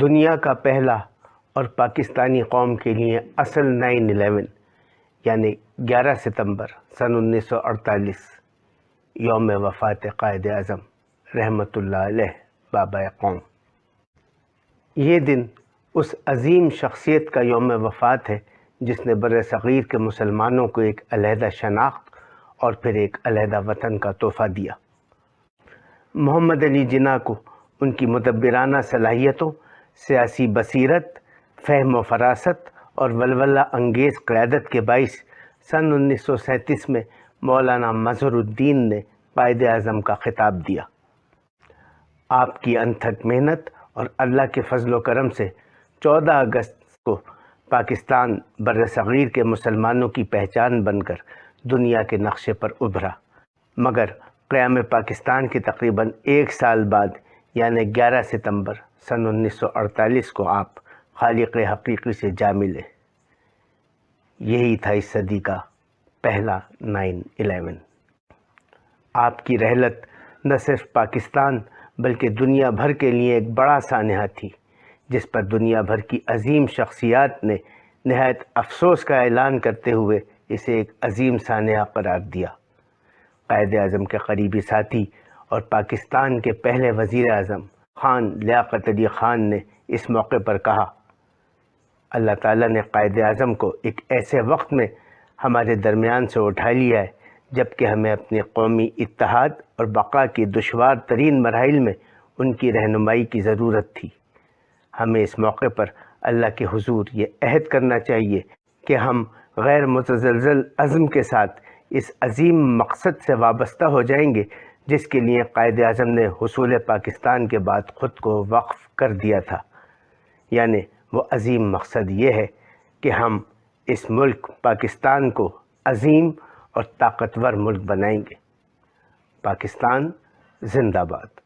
دنیا کا پہلا اور پاکستانی قوم کے لیے اصل 9/11 یعنی 11 ستمبر سن 1948 یوم وفات قائد اعظم رحمۃ اللہ علیہ بابا قوم۔ یہ دن اس عظیم شخصیت کا یوم وفات ہے جس نے بر صغیر کے مسلمانوں کو ایک علیحدہ شناخت اور پھر ایک علیحدہ وطن کا تحفہ دیا۔ محمد علی جناح کو ان کی مدبرانہ صلاحیتوں، سیاسی بصیرت، فہم و فراست اور ولولہ انگیز قیادت کے باعث سن 1937 میں مولانا مظہر الدین نے قائد اعظم کا خطاب دیا۔ آپ کی انتھک محنت اور اللہ کے فضل و کرم سے 14 اگست کو پاکستان بر صغیر کے مسلمانوں کی پہچان بن کر دنیا کے نقشے پر ابھرا، مگر قیام پاکستان کے تقریباً 1 سال بعد یعنی 11 ستمبر سن 1948 کو آپ خالق حقیقی سے جا ملے۔ یہی تھا اس صدی کا پہلا 9/11۔ آپ کی رحلت نہ صرف پاکستان بلکہ دنیا بھر کے لیے ایک بڑا سانحہ تھی، جس پر دنیا بھر کی عظیم شخصیات نے نہایت افسوس کا اعلان کرتے ہوئے اسے ایک عظیم سانحہ قرار دیا۔ قائد اعظم کے قریبی ساتھی اور پاکستان کے پہلے وزیر اعظم خان لیاقت علی خان نے اس موقع پر کہا، اللہ تعالیٰ نے قائد اعظم کو ایک ایسے وقت میں ہمارے درمیان سے اٹھا لیا ہے جبکہ ہمیں اپنے قومی اتحاد اور بقا کی دشوار ترین مراحل میں ان کی رہنمائی کی ضرورت تھی۔ ہمیں اس موقع پر اللہ کے حضور یہ عہد کرنا چاہیے کہ ہم غیر متزلزل عزم کے ساتھ اس عظیم مقصد سے وابستہ ہو جائیں گے جس کے لیے قائد اعظم نے حصول پاکستان کے بعد خود کو وقف کر دیا تھا، یعنی وہ عظیم مقصد یہ ہے کہ ہم اس ملک پاکستان کو عظیم اور طاقتور ملک بنائیں گے۔ پاکستان زندہ باد۔